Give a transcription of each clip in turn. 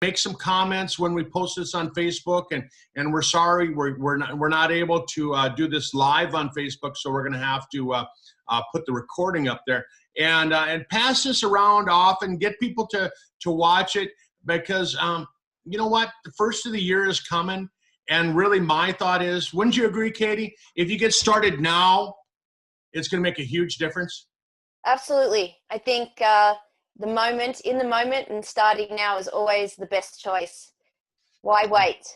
make some comments when we post this on Facebook, and we're sorry we're not able to do this live on Facebook, so we're going to have to put the recording up there and pass this around often, get people to watch it, because you know what, the first of the year is coming, and really my thought is, wouldn't you agree, Katie? If you get started now, it's going to make a huge difference. Absolutely. I think in the moment and starting now is always the best choice. Why wait?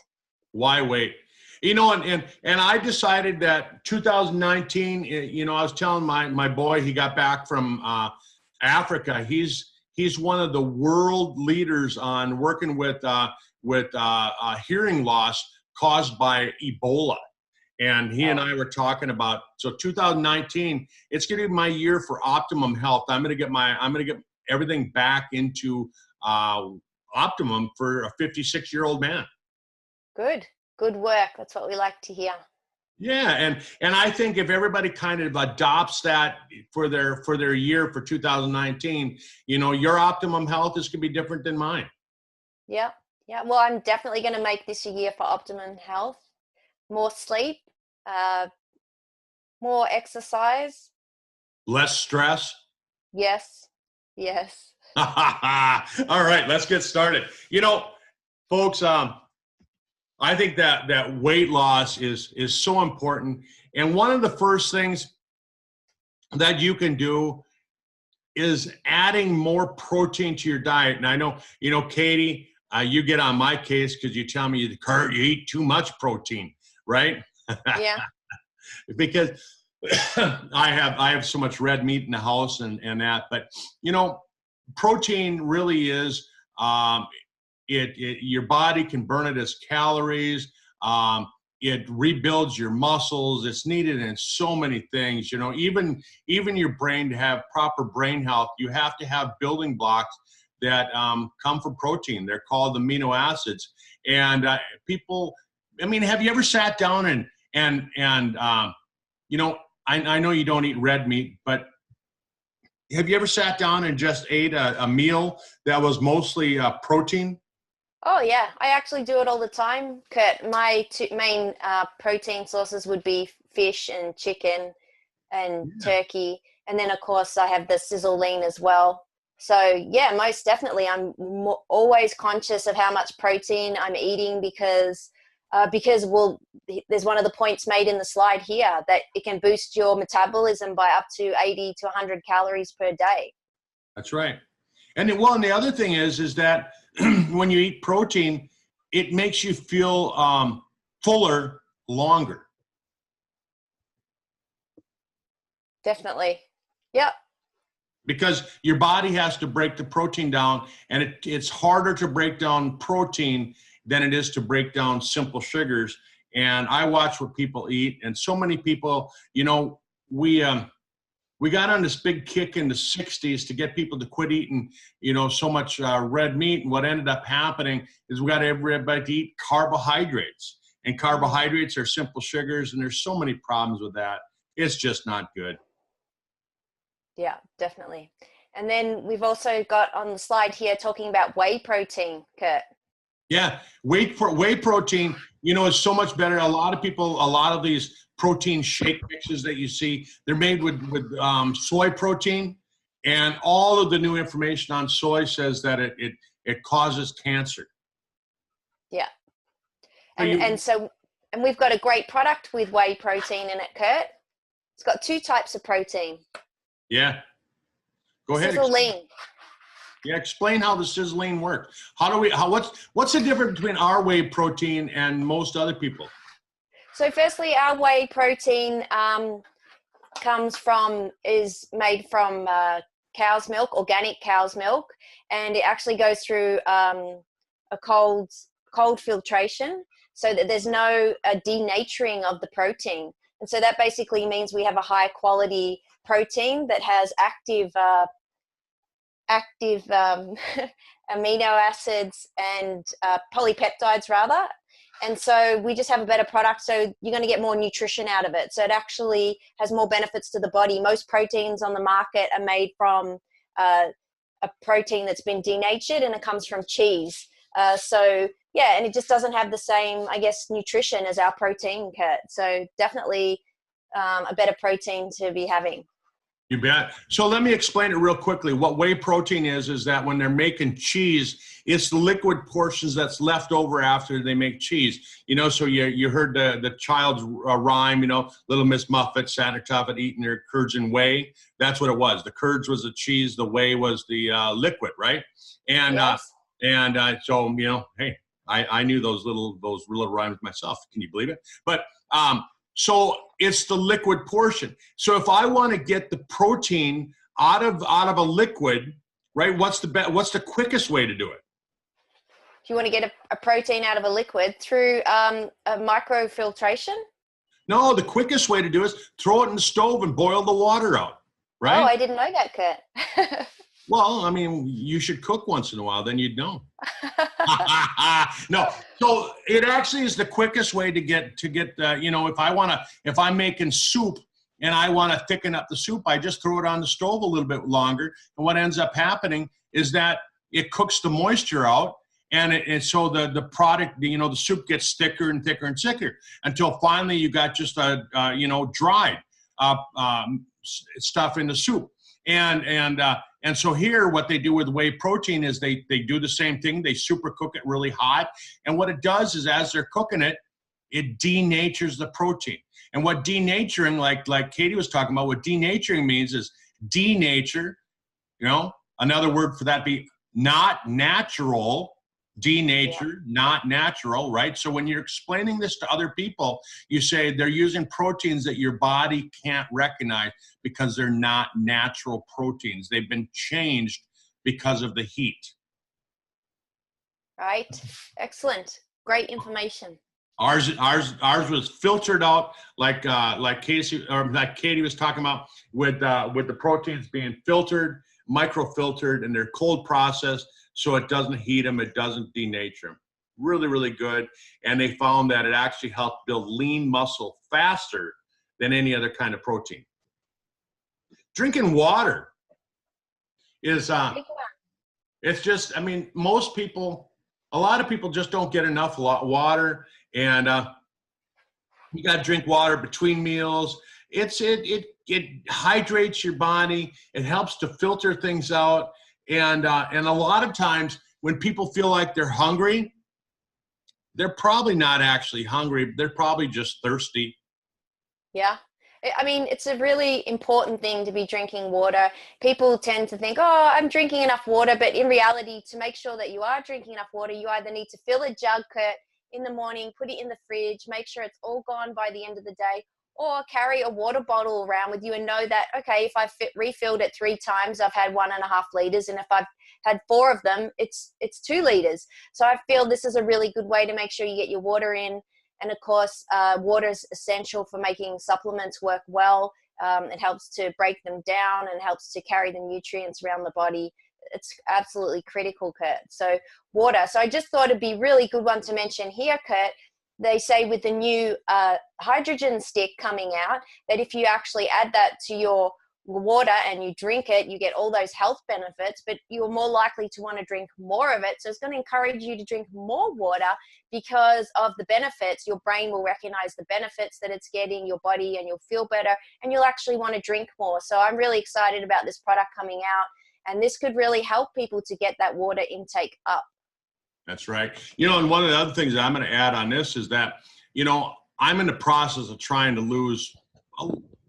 Why wait? You know, and I decided that 2019, you know, I was telling my boy, he got back from Africa. He's one of the world leaders on working with hearing loss caused by Ebola. And he and I were talking about, so 2019, it's going to be my year for optimum health. I'm going to get everything back into optimum for a 56-year-old man. Good work. That's what we like to hear. Yeah, and I think if everybody kind of adopts that for their year for 2019, you know, your optimum health is going to be different than mine. Yeah. Well, I'm definitely going to make this a year for optimum health. More sleep, more exercise, less stress. Yes. All right, let's get started. You know, folks, I think that weight loss is so important, and one of the first things that you can do is adding more protein to your diet. And I know, you know, Katie, you get on my case because you tell me, Kurt, you eat too much protein, right? Yeah. Because I have so much red meat in the house and that, but you know, protein really is, your body can burn it as calories. It rebuilds your muscles. It's needed in so many things. You know, even your brain, to have proper brain health, you have to have building blocks that come from protein. They're called amino acids. And people, I mean, have you ever sat down and you know, I know you don't eat red meat, but have you ever sat down and just ate a meal that was mostly protein? Oh, yeah. I actually do it all the time, Kurt. My two main protein sources would be fish and chicken and turkey. And then, of course, I have the Sizzle lean as well. So, yeah, most definitely. I'm always conscious of how much protein I'm eating because, well, there's one of the points made in the slide here that it can boost your metabolism by up to 80 to 100 calories per day. That's right. And the other thing is that when you eat protein, it makes you feel fuller longer. Definitely. Yep. Because your body has to break the protein down, and it's harder to break down protein than it is to break down simple sugars. And I watch what people eat, and so many people, you know, we got on this big kick in the 60s to get people to quit eating, you know, so much red meat. And what ended up happening is we got everybody to eat carbohydrates. And carbohydrates are simple sugars, and there's so many problems with that. It's just not good. Yeah, definitely. And then we've also got on the slide here talking about whey protein, Kurt. Yeah, whey protein, you know, is so much better. A lot of these protein shake mixes that you see, they're made with soy protein, and all of the new information on soy says that it causes cancer. Yeah. And we've got a great product with whey protein in it, Kurt. It's got two types of protein. Yeah. Go ahead. Sizzle lean. Yeah, explain how the Sizzle lean works. What's the difference between our whey protein and most other people? So firstly, our whey protein is made from cow's milk, organic cow's milk, and it actually goes through a cold filtration so that there's no denaturing of the protein. And so that basically means we have a high quality protein that has active amino acids and polypeptides rather. And so we just have a better product. So you're going to get more nutrition out of it. So it actually has more benefits to the body. Most proteins on the market are made from a protein that's been denatured, and it comes from cheese. So yeah, and it just doesn't have the same, I guess, nutrition as our protein, Kurt. So definitely a better protein to be having. You bet. So let me explain it real quickly. What whey protein is that when they're making cheese, it's the liquid portions that's left over after they make cheese. You know, so you heard the child's rhyme, you know, Little Miss Muffet sat her tuffet eating her curds and whey. That's what it was. The curds was the cheese, the whey was the liquid, right? And Yes. so, you know, hey, I knew those little rhymes myself. Can you believe it? But so it's the liquid portion. So if I want to get the protein out of a liquid, right? What's the quickest way to do it? If you want to get a protein out of a liquid through a microfiltration? No, the quickest way to do it is throw it in the stove and boil the water out, right? Oh, I didn't know that, Kurt. Well, I mean, you should cook once in a while, then you'd know. No, so it actually is the quickest way to get you know, if I'm making soup and I want to thicken up the soup, I just throw it on the stove a little bit longer. And what ends up happening is that it cooks the moisture out, and so the product, you know, the soup gets thicker and thicker and thicker until finally you got just a you know, dried stuff in the soup. And so here, what they do with whey protein is they do the same thing. They super cook it really hot. And what it does is as they're cooking it, it denatures the protein. And what denaturing, like Katie was talking about, what denaturing means is denature, you know, another word for that be not natural, denature, not natural, right? So when you're explaining this to other people, you say they're using proteins that your body can't recognize because they're not natural proteins. They've been changed because of the heat. Right. Excellent. Great information. Ours was filtered out like Casey or like Katie was talking about with the proteins being filtered, microfiltered, and they're cold processed. So it doesn't heat them, it doesn't denature them. Really, really good. And they found that it actually helped build lean muscle faster than any other kind of protein. Drinking water is, it's just, I mean, a lot of people just don't get enough water, and you got to drink water between meals. It hydrates your body. It helps to filter things out. And a lot of times when people feel like they're hungry, they're probably not actually hungry. They're probably just thirsty. Yeah. I mean, it's a really important thing to be drinking water. People tend to think, oh, I'm drinking enough water. But in reality, to make sure that you are drinking enough water, you either need to fill a jug, Kurt, in the morning, put it in the fridge, make sure it's all gone by the end of the day, or carry a water bottle around with you and know that, okay, if I've refilled it 3 times, I've had 1.5 liters. And if I've had 4 of them, it's 2 liters. So I feel this is a really good way to make sure you get your water in. And of course, water is essential for making supplements work well. It helps to break them down and helps to carry the nutrients around the body. It's absolutely critical, Kurt. So water. So I just thought it'd be a really good one to mention here, Kurt. They say with the new hydrogen stick coming out that if you actually add that to your water and you drink it, you get all those health benefits, but you're more likely to want to drink more of it. So it's going to encourage you to drink more water because of the benefits. Your brain will recognize the benefits that it's getting, your body, and you'll feel better, and you'll actually want to drink more. So I'm really excited about this product coming out, and this could really help people to get that water intake up. That's right. You know, and one of the other things that I'm going to add on this is that, you know, I'm in the process of trying to lose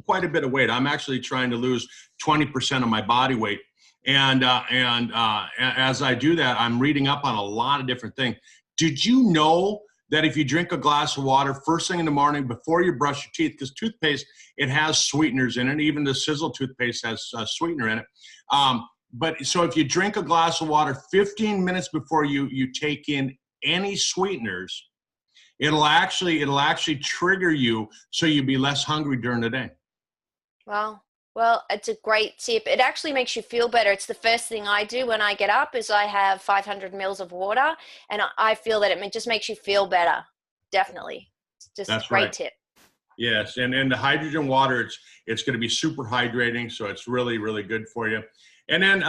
quite a bit of weight. I'm actually trying to lose 20% of my body weight. And as I do that, I'm reading up on a lot of different things. Did you know that if you drink a glass of water first thing in the morning before you brush your teeth, because toothpaste, it has sweeteners in it. Even the Sizzle toothpaste has a sweetener in it. But so if you drink a glass of water 15 minutes before you take in any sweeteners, it'll actually trigger you so you'll be less hungry during the day. Wow. Well, it's a great tip. It actually makes you feel better. It's the first thing I do when I get up is I have 500 mils of water, and I feel that it just makes you feel better. Definitely. It's just a great tip. Yes, and the hydrogen water, it's going to be super hydrating, so it's really, really good for you. And then,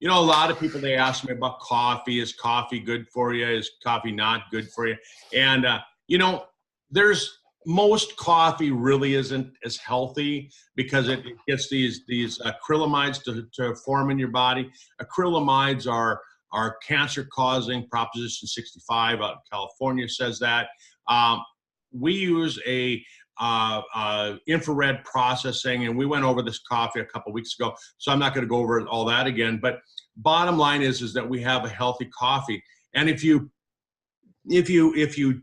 You know, a lot of people, they ask me about coffee. Is coffee good for you? Is coffee not good for you? And, you know, most coffee really isn't as healthy because it gets these acrylamides to form in your body. Acrylamides are cancer causing. Proposition 65 out in California says that. We use a infrared processing, and we went over this coffee a couple weeks ago, so I'm not going to go over all that again. But bottom line is that we have a healthy coffee, and if you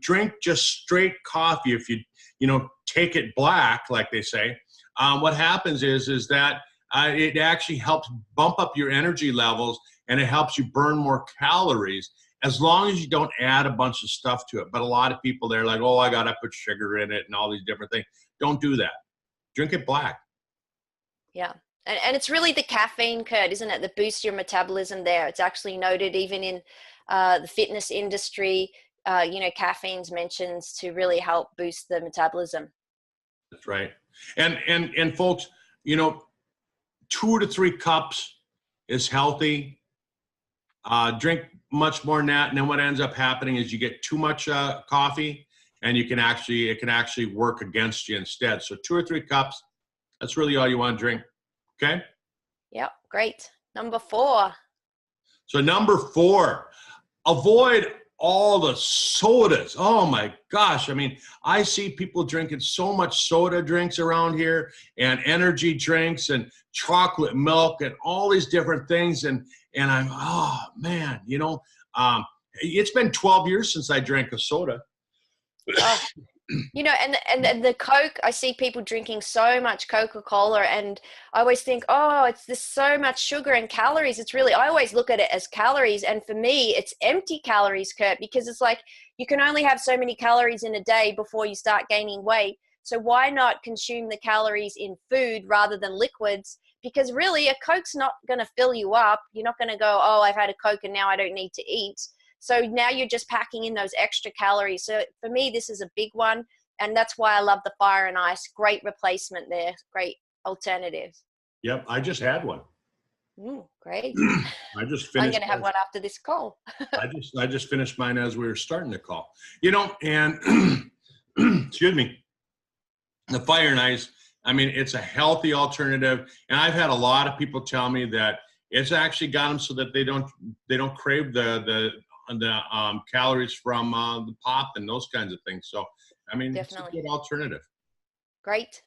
drink just straight coffee, if you know, take it black, like they say, what happens is that it actually helps bump up your energy levels, and it helps you burn more calories, as long as you don't add a bunch of stuff to it. But a lot of people, they're like, oh, I got to put sugar in it and all these different things. Don't do that. Drink it black. Yeah. And it's really the caffeine, Kurt, isn't it, that boosts your metabolism there. It's actually noted even in the fitness industry, you know, caffeine's mentioned to really help boost the metabolism. That's right. And folks, you know, 2 to 3 cups is healthy. Drink much more than that, and then what ends up happening is you get too much coffee, and it can actually work against you instead. So 2 or 3 cups, that's really all you want to drink. Okay. Yep. Great. Number 4. So number 4, avoid all the sodas. Oh my gosh. I mean, I see people drinking so much soda drinks around here, and energy drinks and chocolate milk and all these different things. And I'm, oh man, you know, it's been 12 years since I drank a soda. You know, and the Coke, I see people drinking so much Coca-Cola, and I always think, oh, it's this so much sugar and calories. It's really, I always look at it as calories. And for me, it's empty calories, Kurt, because it's like you can only have so many calories in a day before you start gaining weight. So why not consume the calories in food rather than liquids? Because really, a Coke's not going to fill you up. You're not going to go, oh, I've had a Coke and now I don't need to eat. So now you're just packing in those extra calories. So for me, this is a big one. And that's why I love the Fire and Ice. Great replacement there. Great alternative. Yep. I just had one. Great. I just finished. I'm going to have one after this call. I just finished mine as we were starting the call. You know, and excuse me, the Fire and Ice, I mean, it's a healthy alternative. And I've had a lot of people tell me that it's actually got them so that they don't crave the calories from the pop and those kinds of things. So, I mean, definitely. It's a good alternative. Great.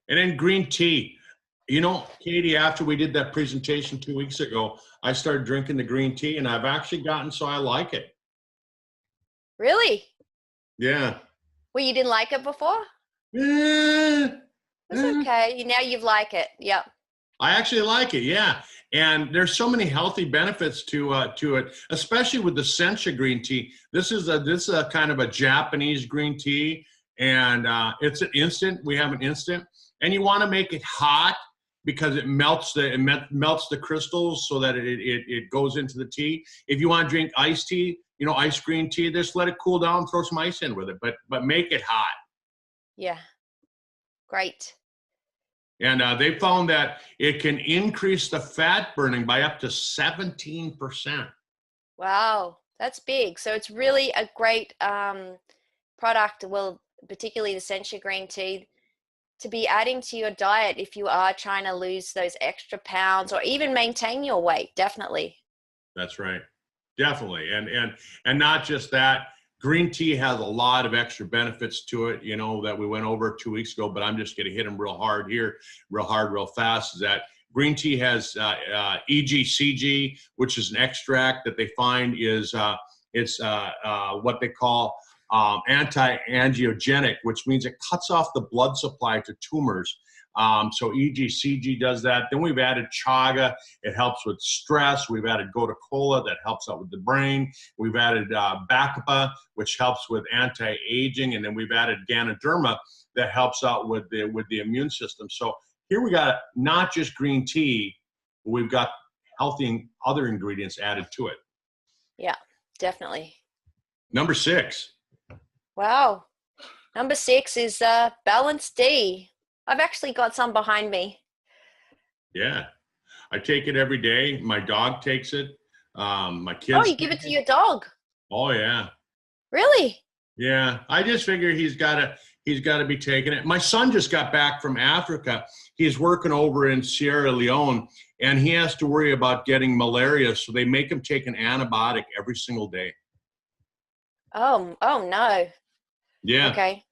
And then green tea. You know, Katie, after we did that presentation 2 weeks ago, I started drinking the green tea, and I've actually gotten so I like it. Really? Yeah. Well, you didn't like it before? It's okay. Now you like it. Yep. I actually like it, yeah. And there's so many healthy benefits to it, especially with the sencha green tea. This is a kind of a Japanese green tea, and it's an instant. We have an instant, and you want to make it hot because it melts the crystals so that it goes into the tea. If you want to drink iced tea, you know, iced green tea, just let it cool down, throw some ice in with it, but make it hot. Yeah. Great. And they found that it can increase the fat burning by up to 17%. Wow, that's big. So it's really a great product, well, particularly the sencha green tea, to be adding to your diet if you are trying to lose those extra pounds or even maintain your weight, definitely. That's right. Definitely. And not just that. Green tea has a lot of extra benefits to it, you know, that we went over 2 weeks ago, but I'm just going to hit them real hard here, real fast, is that green tea has EGCG, which is an extract that they find is what they call anti-angiogenic, which means it cuts off the blood supply to tumors. So EGCG does that. Then we've added chaga. It helps with stress. We've added gotu kola that helps out with the brain. We've added bacopa, which helps with anti-aging. And then we've added ganoderma that helps out with the immune system. So here we got not just green tea, but we've got healthy other ingredients added to it. Yeah, definitely. Number 6. Wow. Number 6 is Balance D. I've actually got some behind me. Yeah. I take it every day. My dog takes it. My Oh, kids. you give it to your dog? Oh yeah. Really? Yeah. I just figure he's gotta be taking it. My son just got back from Africa. He's working over in Sierra Leone and he has to worry about getting malaria. So they make him take an antibiotic every single day. Oh no. Yeah. Okay.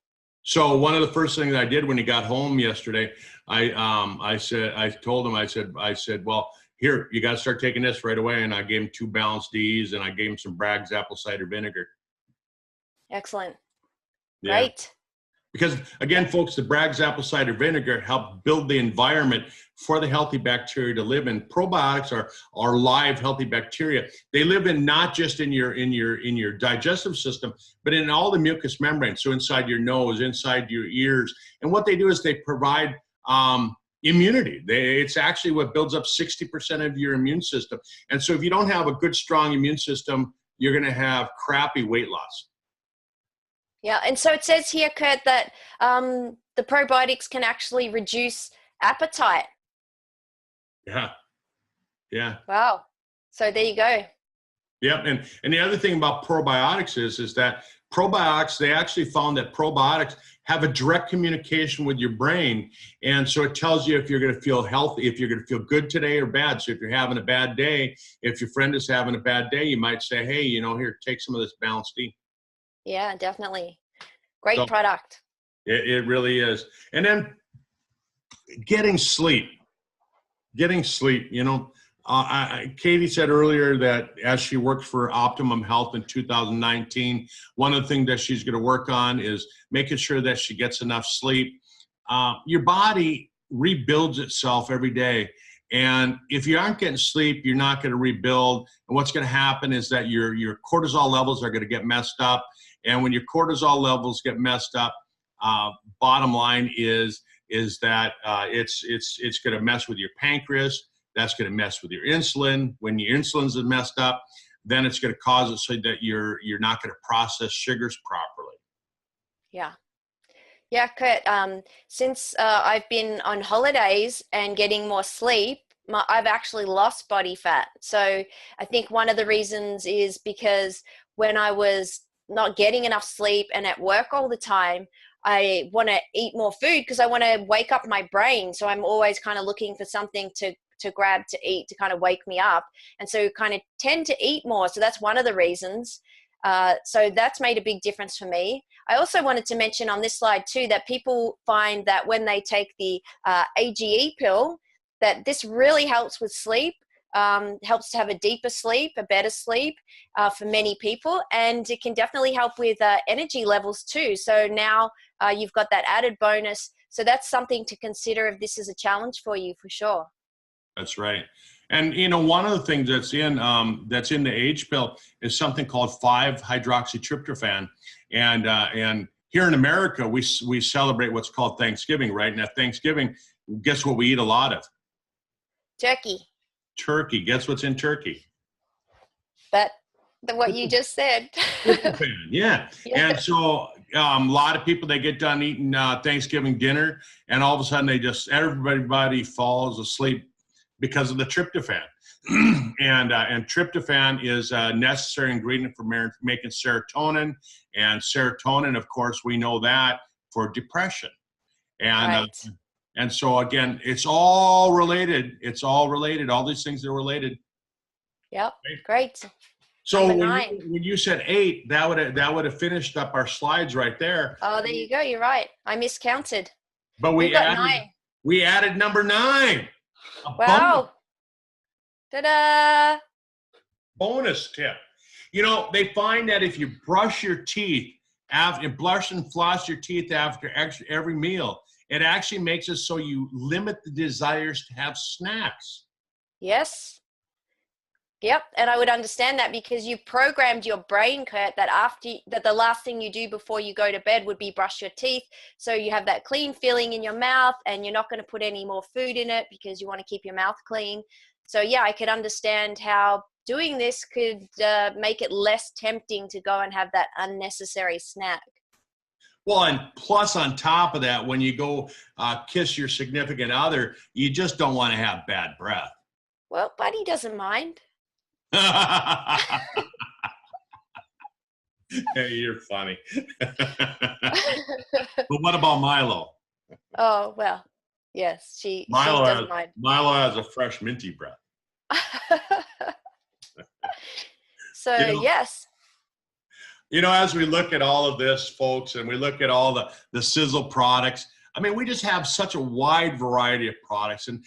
So one of the first things I did when he got home yesterday, I told him, I said, well, here, you got to start taking this right away. And I gave him 2 balanced D's and I gave him some Bragg's apple cider vinegar. Excellent. Yeah. Great. Because again, folks, the Bragg's apple cider vinegar help build the environment for the healthy bacteria to live in. Probiotics are live healthy bacteria. They live in not just in your digestive system, but in all the mucous membranes. So inside your nose, inside your ears, and what they do is they provide immunity. It's actually what builds up 60% of your immune system. And so if you don't have a good, strong immune system, you're going to have crappy weight loss. Yeah, and so it says here, Kurt, that the probiotics can actually reduce appetite. Yeah. Yeah. Wow. So there you go. Yep. And the other thing about probiotics is that probiotics, they actually found that probiotics have a direct communication with your brain. And so it tells you if you're going to feel healthy, if you're going to feel good today or bad. So if you're having a bad day, if your friend is having a bad day, you might say, hey, here, take some of this balanced D. Yeah, definitely. Great So, product. it really is. And then getting sleep. Katie said earlier that as she worked for Optimum Health in 2019, one of the things that she's going to work on is making sure that she gets enough sleep. Your body rebuilds itself every day. And if you aren't getting sleep, you're not going to rebuild. And what's going to happen is that your cortisol levels are going to get messed up. And when your cortisol levels get messed up, bottom line is that it's going to mess with your pancreas. That's going to mess with your insulin. When your insulin's messed up, then it's going to cause it so that you're not going to process sugars properly. Yeah. Yeah, Kurt, since I've been on holidays and getting more sleep, I've actually lost body fat. So I think one of the reasons is because when I was not getting enough sleep and at work all the time, I want to eat more food because I want to wake up my brain. So I'm always kind of looking for something to grab to eat to kind of wake me up. And so kind of tend to eat more. So that's one of the reasons. So that's made a big difference for me. I also wanted to mention on this slide too, that people find that when they take the AGE pill, that this really helps with sleep, helps to have a deeper sleep, a better sleep for many people. And it can definitely help with energy levels too. So now you've got that added bonus. So that's something to consider if this is a challenge for you, for sure. That's right. And one of the things that's in the H pill is something called 5-hydroxytryptophan, and here in America we celebrate what's called Thanksgiving, right? And at Thanksgiving, guess what we eat a lot of? Turkey. Turkey. Guess what's in turkey? What you just said. Yeah. And so a lot of people, they get done eating Thanksgiving dinner, and all of a sudden everybody falls asleep because of the tryptophan. and tryptophan is a necessary ingredient for making serotonin. And serotonin, of course, we know that for depression. And right. And so again, it's all related. It's all related. All these things are related. Yep. Great. So when you said 8, that would have finished up our slides right there. Oh, there you go. You're right. I miscounted. But we added number 9. Wow. Ta-da! Bonus tip. They find that if you brush your teeth brush and floss your teeth after every meal, it actually makes it so you limit the desires to have snacks. Yes. Yep. And I would understand that because you programmed your brain, Kurt, that the last thing you do before you go to bed would be brush your teeth. So you have that clean feeling in your mouth and you're not going to put any more food in it because you want to keep your mouth clean. So yeah, I could understand how doing this could make it less tempting to go and have that unnecessary snack. Well, and plus on top of that, when you go kiss your significant other, you just don't want to have bad breath. Well, Buddy doesn't mind. Hey, you're funny. But what about Milo? Oh, well, yes, she doesn't mind. Milo has a fresh minty breath. So, yes. As we look at all of this, folks, and we look at all the Sizzle products, I mean, we just have such a wide variety of products. And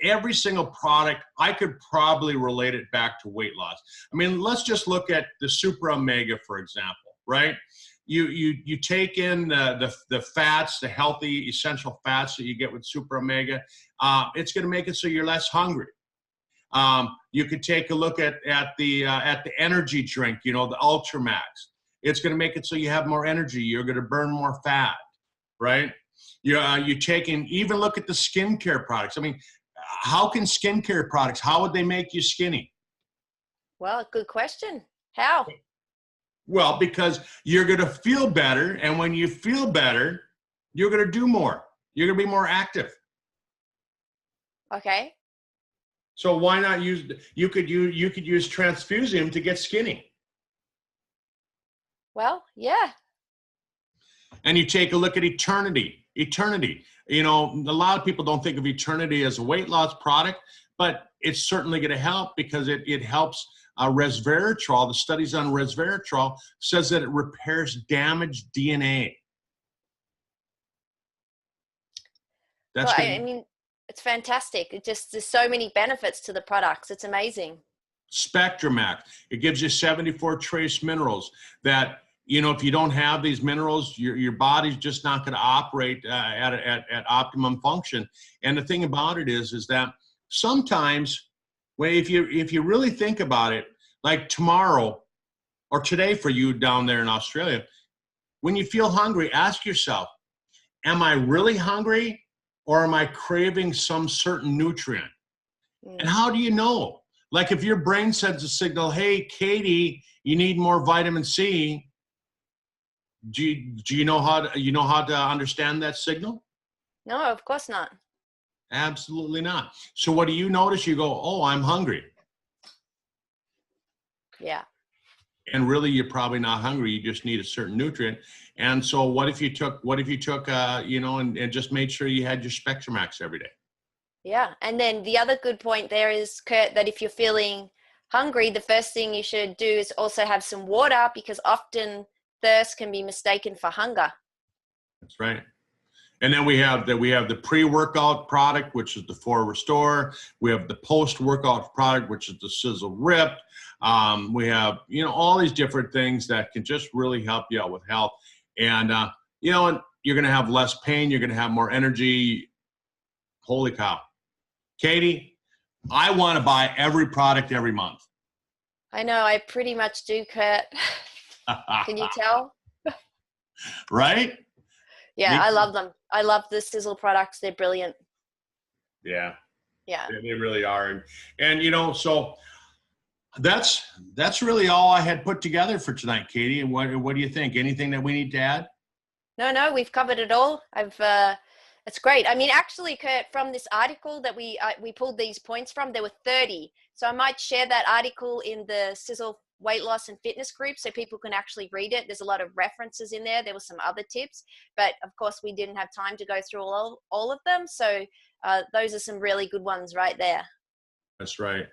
every single product, I could probably relate it back to weight loss. I mean, let's just look at the Super Omega, for example, right? You take in the fats, the healthy essential fats that you get with Super Omega. It's going to make it so you're less hungry. You could take a look at the energy drink, the Ultramax. It's going to make it so you have more energy. You're going to burn more fat, right? You taking, even look at the skincare products. I mean, how can skincare products, how would they make you skinny? Well, good question. How? Well, because you're going to feel better, and when you feel better, you're going to do more. You're going to be more active. Okay. So why not you could use transfusium to get skinny. Well, yeah. And you take a look at Eternity. A lot of people don't think of Eternity as a weight loss product, but it's certainly going to help because it helps resveratrol. The studies on resveratrol says that it repairs damaged DNA. Well, I mean, it's fantastic. There's so many benefits to the products. It's amazing. SpectraMax. It gives you 74 trace minerals that, if you don't have these minerals, your body's just not going to operate at optimum function. And the thing about it is that sometimes, if you really think about it, like tomorrow or today for you down there in Australia, when you feel hungry, ask yourself, am I really hungry or am I craving some certain nutrient? And how do you know? Like if your brain sends a signal, hey, Katie, you need more vitamin C. Do you know how to understand that signal? No, of course not. Absolutely not. So what do you notice? You go, oh, I'm hungry. Yeah. And really, you're probably not hungry. You just need a certain nutrient. And so what if you took, and just made sure you had your SpectraMax every day? Yeah. And then the other good point there is, Kurt, that if you're feeling hungry, the first thing you should do is also have some water, because often thirst can be mistaken for hunger. That's right. And then we have the pre-workout product, which is the 4 Restore. We have the post-workout product, which is the Sizzle Ripped. We have, all these different things that can just really help you out with health. And, and you're going to have less pain. You're going to have more energy. Holy cow. Katie, I want to buy every product every month. I know. I pretty much do, Kurt. Can you tell? Right? Yeah, I love them. I love the Sizzle products. They're brilliant. Yeah. Yeah. They really are. And so that's really all I had put together for tonight, Katie. And what do you think? Anything that we need to add? No, we've covered it all. It's great. I mean, actually, Kurt, from this article that we pulled these points from, there were 30. So I might share that article in the Sizzle weight loss and fitness group so people can actually read it. There's a lot of references in there. There were some other tips, but of course we didn't have time to go through all of them. So those are some really good ones right there. That's right.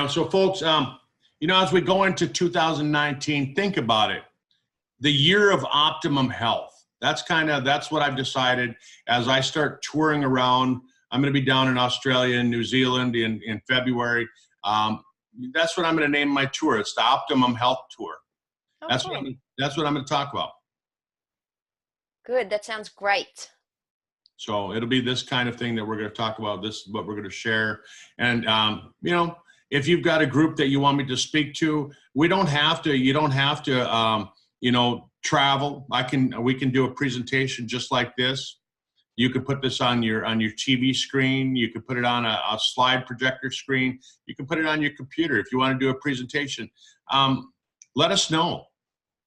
So folks, as we go into 2019, think about it. The year of optimum health. That's what I've decided as I start touring around. I'm going to be down in Australia and New Zealand in February. That's what I'm going to name my tour. It's the Optimum Health Tour. Oh, that's cool. That's what I'm going to talk about. Good. That sounds great. So it'll be this kind of thing that we're going to talk about. This is what we're going to share. And, if you've got a group that you want me to speak to, you don't have to, travel. We can do a presentation just like this. You could put this on your TV screen. You could put it on a slide projector screen. You can put it on your computer if you want to do a presentation. Let us know.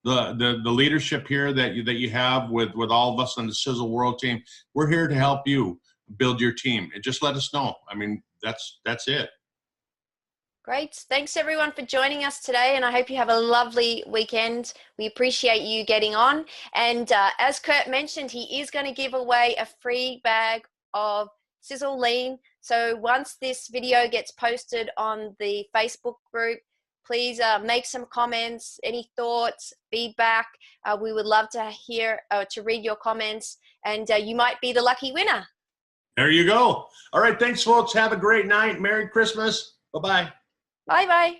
The leadership here that you have with all of us on the Sizzle World team. We're here to help you. build your team. And just let us know. I mean, that's it. Great. Thanks everyone for joining us today, and I hope you have a lovely weekend. We appreciate you getting on. And as Kurt mentioned, he is going to give away a free bag of Sizzle Lean. So once this video gets posted on the Facebook group, please make some comments, any thoughts, feedback. We would love to hear, to read your comments, and you might be the lucky winner. There you go. All right. Thanks, folks. Have a great night. Merry Christmas. Bye-bye. Bye-bye.